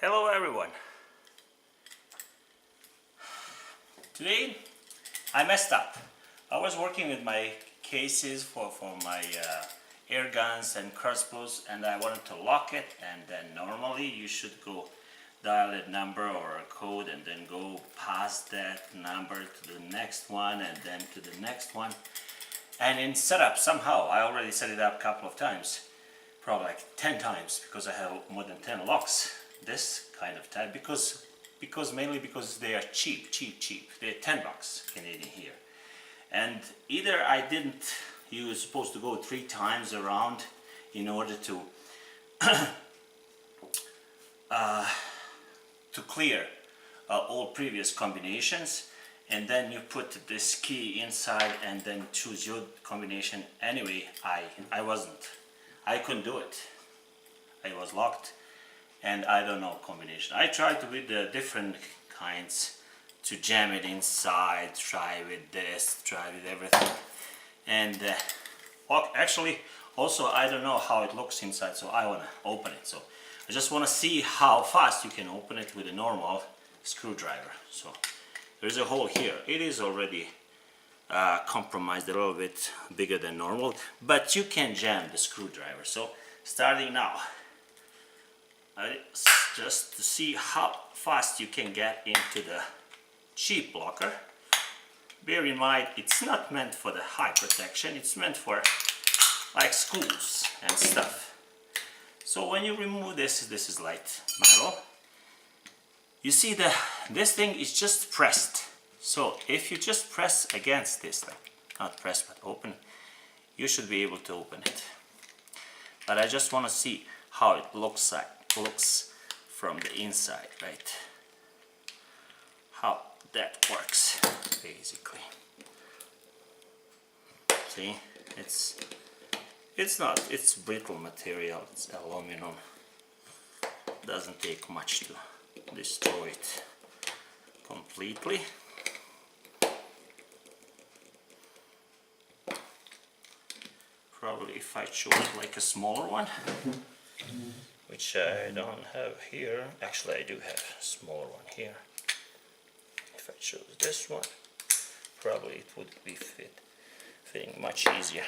Hello everyone. Today I messed up. I was working with my cases for my air guns and crossbows, and I wanted to lock it, and then normally you should go dial a number or a code and then go past that number to the next one and then to the next one. And in setup, somehow I already set it up a couple of times, probably like 10 times, because I have more than 10 locks this kind of type, mainly because they are cheap. They're 10 bucks Canadian here, and either I didn't, you were supposed to go 3 times around in order to clear all previous combinations, and then you put this key inside and then choose your combination. Anyway, I couldn't do it. I was locked and I don't know combination. I tried with the different kinds to jam it inside, try with this, try with everything, and actually also I don't know how it looks inside, so I want to open it. So I just want to see how fast you can open it with a normal screwdriver. So there's a hole here. It is already compromised, a little bit bigger than normal, but you can jam the screwdriver. So starting now, just to see how fast you can get into the cheap locker. Bear in mind, it's not meant for the high protection, it's meant for like schools and stuff. So when you remove this is light metal. You see this thing is just pressed. So if you just press against this, like not press but open, you should be able to open it. But I just want to see how it looks from the inside, right? How that works, basically. See, it's brittle material, it's aluminum. Doesn't take much to destroy it completely. Probably if I chose like a smaller one, which I don't have here. Actually, I do have a smaller one here. If I chose this one, probably it would be fitting much easier.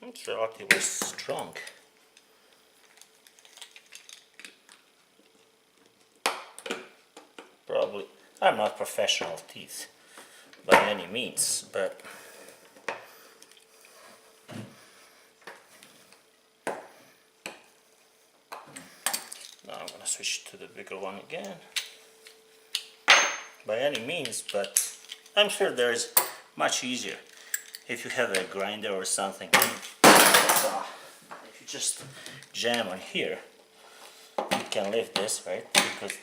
It's relatively strong. Probably, I'm not professional thief by any means, but now I'm gonna switch to the bigger one again. By any means, but I'm sure there's much easier. If you have a grinder or something, if you just jam on here, you can lift this, right? Because it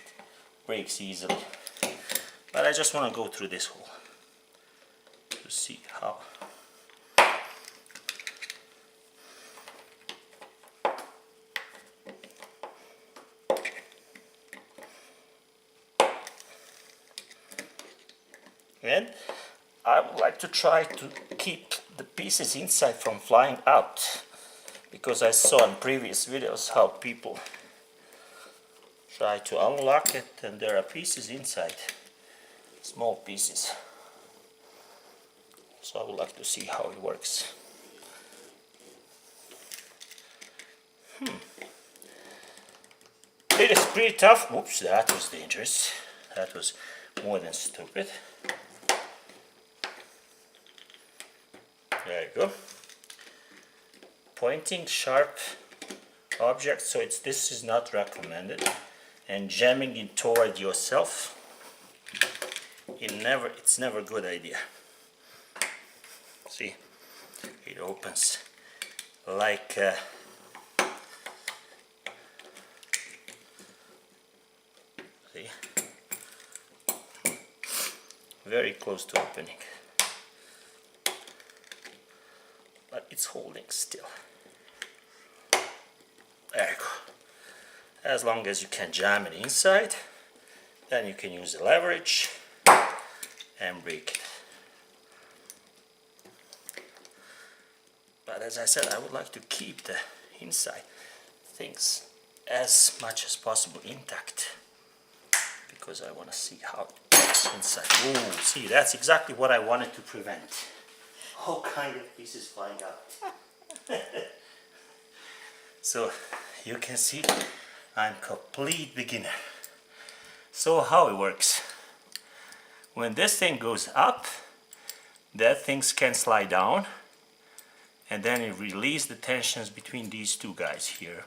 breaks easily. But I just want to go through this hole to see how. And I would like to try to keep the pieces inside from flying out, because I saw in previous videos how people try to unlock it and there are pieces inside, small pieces. So I would like to see how it works. It is pretty tough. Oops, that was dangerous. That was more than stupid. There you go. Pointing sharp objects, so this is not recommended. And jamming it toward yourself, it's never a good idea. See, it opens like very close to opening. But it's holding still. There you go. As long as you can jam it inside, then you can use the leverage and break it. But as I said, I would like to keep the inside things as much as possible intact, because I want to see how it works inside. Ooh, see, that's exactly what I wanted to prevent. All kind of pieces flying out. So you can see I'm complete beginner. So how it works? When this thing goes up, that things can slide down, and then it releases the tensions between these two guys here,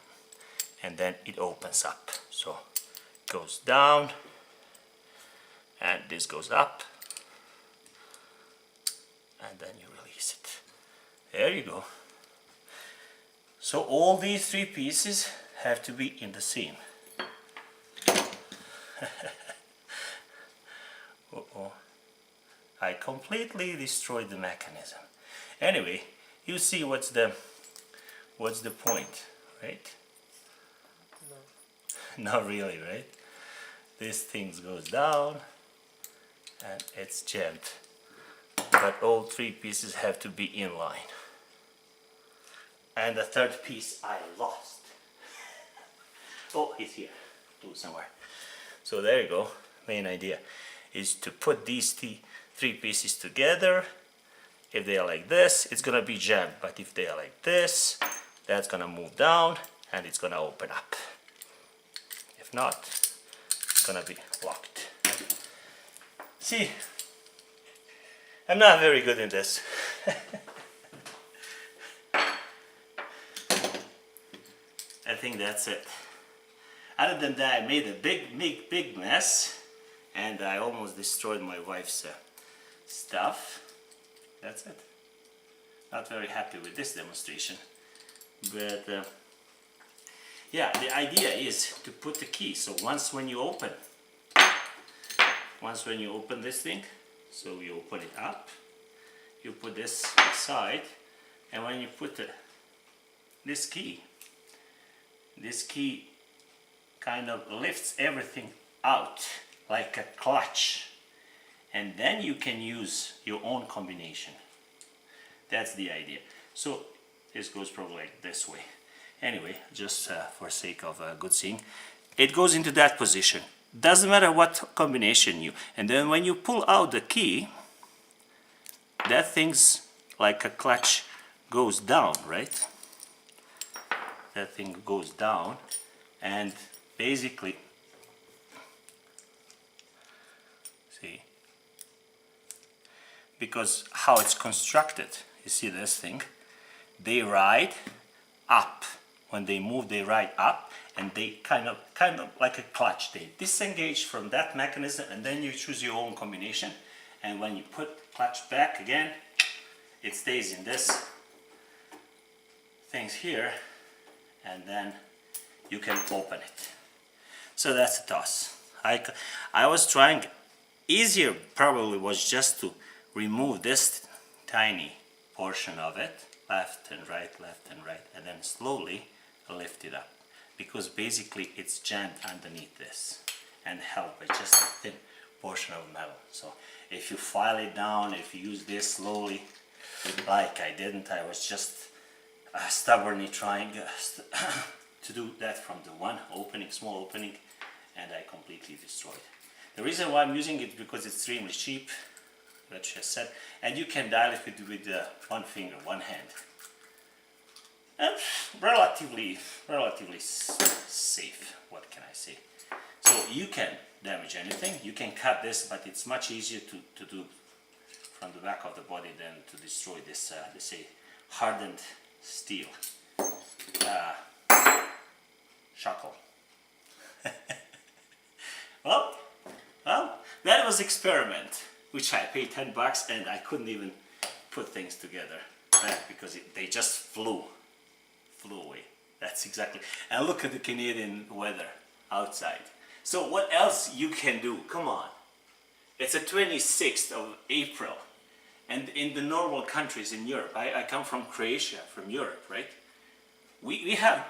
and then it opens up. So it goes down, and this goes up, and then you release it. There you go. So all these three pieces have to be in the seam. Uh-oh. I completely destroyed the mechanism. Anyway, you see what's the point, right? No. Not really, right? This thing goes down and it's jammed. But all three pieces have to be in line. And the third piece I lost. Oh, it's here. Do somewhere. So there you go. Main idea is to put these three pieces together. If they are like this, it's gonna be jammed. But if they are like this, that's gonna move down and it's gonna open up. If not, it's gonna be locked. See, I'm not very good in this. I think that's it. Other than that, I made a big mess, and I almost destroyed my wife's stuff. That's it. Not very happy with this demonstration, but yeah, the idea is to put the key. So once when you open this thing, so you open it up, you put this aside, and when you put this key kind of lifts everything out like a clutch, and then you can use your own combination. That's the idea. So this goes probably like this way. Anyway, just for sake of good seeing, it goes into that position. Doesn't matter what combination you, and then when you pull out the key, that thing's like a clutch goes down, right? That thing goes down, and basically, see, because how it's constructed, you see this thing, they ride up. When they move, they ride up, and they kind of like a clutch. They disengage from that mechanism, and then you choose your own combination. And when you put clutch back again, it stays in this things here, and then you can open it. So that's a toss. I was trying, easier probably was just to remove this tiny portion of it, left and right, and then slowly lift it up, because basically it's jammed underneath this and held by just a thin portion of metal. So if you file it down, if you use this slowly, like I didn't, I was just stubbornly trying to do that from the one opening, small opening, and I completely destroyed. The reason why I'm using it because it's extremely cheap, that she has said, and you can dial it with one finger, one hand. And relatively safe, what can I say. So you can damage anything, you can cut this, but it's much easier to do from the back of the body than to destroy this, let's say, hardened steel shackle. well, that was experiment, which I paid $10 and I couldn't even put things together back because they just flew away. That's exactly. And look at the Canadian weather outside. So what else you can do? Come on. It's the 26th of April. And in the normal countries in Europe, I come from Croatia, from Europe, right? We have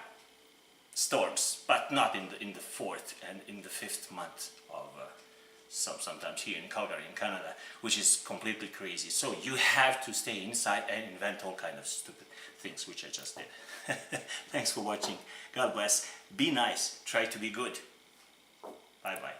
storms, but not in the fourth and in the fifth month of sometimes here in Calgary, in Canada, which is completely crazy. So you have to stay inside and invent all kind of stupid things, which I just did. Thanks for watching. God bless. Be nice. Try to be good. Bye bye.